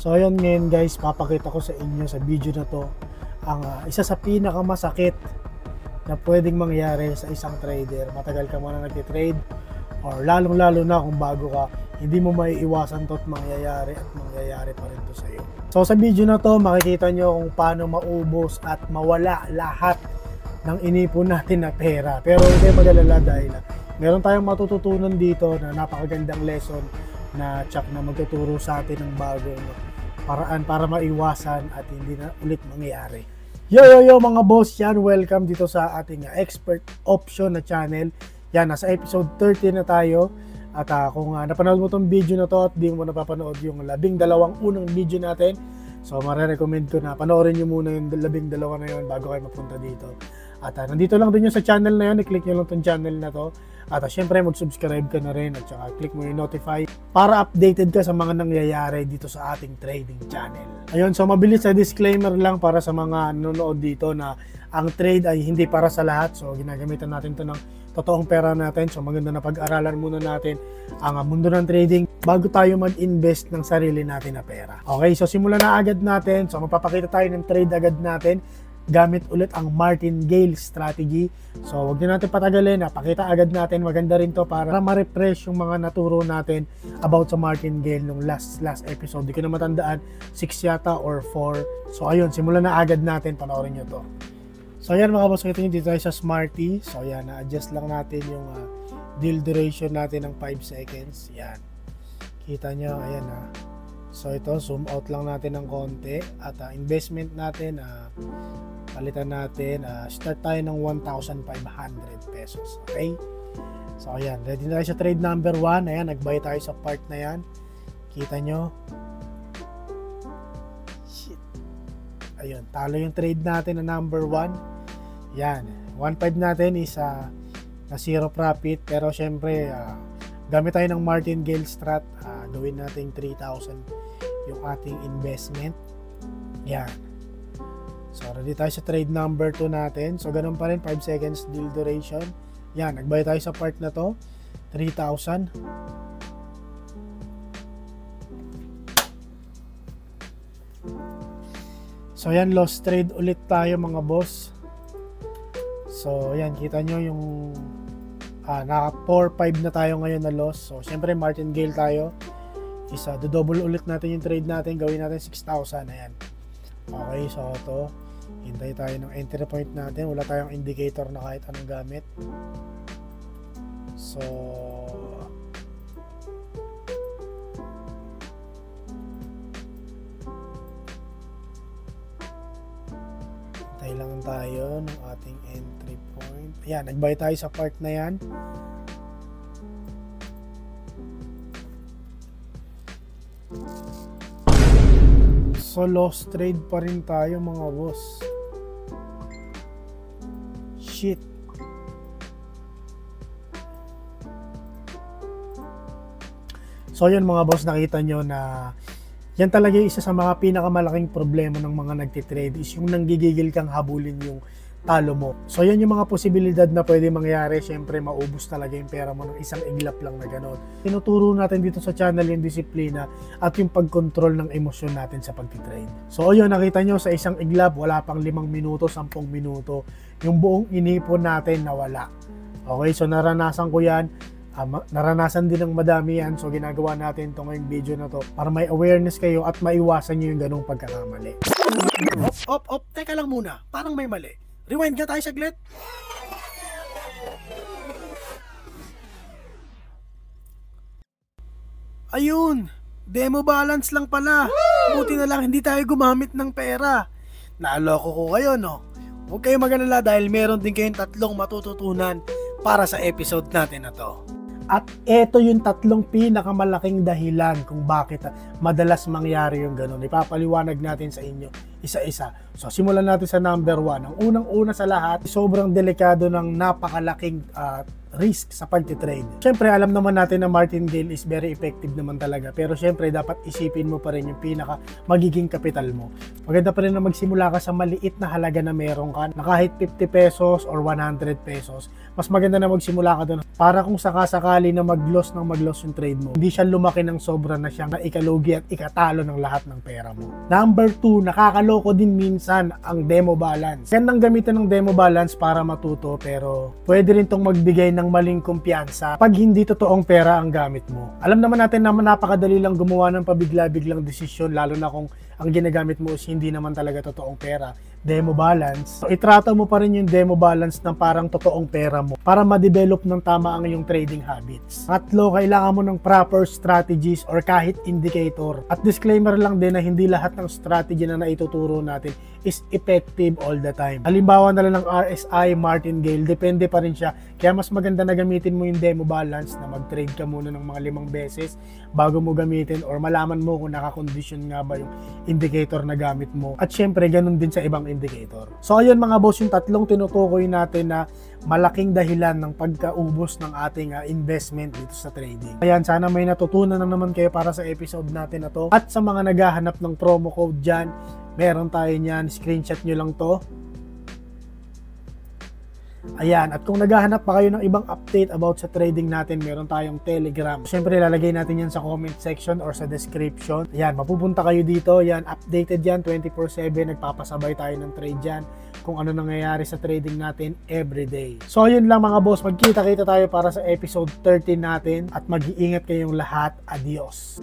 So ayun ngayon guys, papakita ko sa inyo sa video na to ang isa sa pinakamasakit na pwedeng mangyari sa isang trader. Matagal ka muna nagtitrade or lalong-lalo na kung bago ka, hindi mo maiiwasan to at mangyayari pa rin to sa iyo. So sa video na to, makikita nyo kung paano maubos at mawala lahat ng inipon natin na pera. Pero hindi mag-alala dahil meron tayong matututunan dito na napakagandang lesson na Chuck na magtuturo sa atin ng bagong paraan para maiwasan at hindi na ulit mangyayari. Yo mga boss, yan, welcome dito sa ating expert option na channel. Yan, nasa episode 30 na tayo. At kung napanood mo tong video na to at di mo napapanood yung 12 unang video natin, so marirecommend ko na panoorin nyo muna yung 12 na yun bago kayo mapunta dito. At nandito lang din yung sa channel na yun, i-click nyo lang tong channel na to. At syempre mag-subscribe ka na rin at saka click mo yung notify para updated ka sa mga nangyayari dito sa ating trading channel. Ayun, so mabilis na disclaimer lang para sa mga nanonood dito na ang trade ay hindi para sa lahat. So ginagamitan natin to ng totoong pera natin. So maganda na pag-aralan muna natin ang mundo ng trading bago tayo mag-invest ng sarili natin na pera. Okay, so simulan na agad natin. So magpapakita tayo ng trade agad natin gamit ulit ang Martingale strategy. So wag na natin patagalin, pakita agad natin. Maganda rin to para ma-refresh yung mga naturo natin about sa Martingale nung last episode. Di ko na matandaan, 6 yata or 4. So ayun, simulan na agad natin, panoorin nyo to. So ayan mga boss, kita nyo dito tayo sa Smarty. So ayan, na-adjust lang natin yung deal duration natin ng 5 seconds. Yan, kita nyo, ayan . So ito, zoom out lang natin ng konti. At investment natin, palitan natin, start tayo ng 1,500 pesos. Okay? So ayan, ready na tayo sa trade number 1. Ayan, nag-buy tayo sa part na yan. Kita nyo. Shit. Ayun, talo yung trade natin na number 1. Yan, 1.5 natin is na zero profit. Pero syempre, gamit tayo ng Martingale strat. Gawin natin 3,000 yung ating investment. Yan. So, ready tayo sa trade number 2 natin. So, ganun pa rin, 5 seconds deal duration. Yan, nagbay tayo sa part na to. 3,000. So, yan, lost trade ulit tayo mga boss. So, yan, kita nyo yung naka 4-5 na tayo ngayon na loss. So, syempre, Martingale tayo. Double ulit natin yung trade natin. Gawin natin 6,000. Ayan. Okay, so ito. Hintay tayo ng entry point natin. Wala tayong indicator na kahit anong gamit. So hintay lang tayo ng ating entry point. Ayan, nag-buy tayo sa part na yan. So lost trade pa rin tayo mga boss. Shit. So yun mga boss, nakita nyo na yan talaga yung isa sa mga pinakamalaking problema ng mga nagtitrade is yung nanggigigil kang habulin yung talo mo. So yan yung mga posibilidad na pwede mangyari. Syempre maubos talaga yung pera mo ng isang iglap lang na gano'n. Tinuturo natin dito sa channel yung disiplina at yung pagkontrol ng emosyon natin sa pagtitrade. So yun, nakita nyo sa isang iglap, wala pang 5 minuto, 10 minuto, yung buong inipon natin nawala. Okay, so naranasan ko yan. Naranasan din ng madami yan. So ginagawa natin itong ngayong video na to para may awareness kayo at maiwasan nyo yung ganong pagkakamali. Op, teka lang muna, parang may mali. Rewind ka tayo saglit. Ayun, demo balance lang pala. Buti na lang hindi tayo gumamit ng pera. Naaloko ko kayo, no? Huwag kayo mag-alala dahil meron din kayong 3 matututunan para sa episode natin na to. At eto yung 3 pinakamalaking dahilan kung bakit madalas mangyari yung ganun. Ipapaliwanag natin sa inyo isa-isa. So simulan natin sa number 1. Ang unang-una sa lahat, sobrang delikado ng napakalaking risk sa pagtitrade. Siyempre, alam naman natin na martingale is very effective naman talaga. Pero siyempre, dapat isipin mo pa rin yung pinaka magiging kapital mo. Maganda pa rin na magsimula ka sa maliit na halaga na meron ka, na kahit 50 pesos or 100 pesos. Mas maganda na magsimula ka doon para kung sakasakali na mag-loss yung trade mo, hindi siya lumaki ng sobra na siyang ikalugi at ikatalo ng lahat ng pera mo. Number 2, nakakaloko din minsan ang demo balance. Gandang gamitin ng demo balance para matuto, pero pwede rin tong magbigay ng maling kumpiyansa pag hindi totoong pera ang gamit mo. Alam naman natin na napakadali lang gumawa ng pabigla-biglang desisyon, lalo na kung ang ginagamit mo is hindi naman talaga totoong pera, demo balance. So, itrato mo pa rin yung demo balance ng parang totoong pera mo para ma-develop ng tama ang iyong trading habits. Tatlo, kailangan mo ng proper strategies or kahit indicator. At disclaimer lang din na hindi lahat ng strategy na naituturo natin is effective all the time. Halimbawa na lang ng RSI, martingale, depende pa rin siya. Kaya mas maganda na gamitin mo yung demo balance, na mag-trade ka muna ng mga 5 beses bago mo gamitin, or malaman mo kung naka-condition nga ba yung indicator na gamit mo. At syempre, ganun din sa ibang indicator. So ayun mga boss, yung tatlong tinutukoy natin na malaking dahilan ng pagkaubos ng ating investment dito sa trading. Ayan, sana may natutunan na naman kayo para sa episode natin na to. At sa mga naghahanap ng promo code dyan, meron tayo niyan, screenshot nyo lang to. Ayan, at kung naghahanap pa kayo ng ibang update about sa trading natin, meron tayong Telegram. Siyempre, lalagay natin yan sa comment section or sa description. Ayan, mapupunta kayo dito. Ayan, updated yan 24/7. Nagpapasabay tayo ng trade yan, kung ano nangyayari sa trading natin everyday. So, yun lang mga boss. Magkita-kita tayo para sa episode 13 natin at mag-iingat kayong lahat. Adios!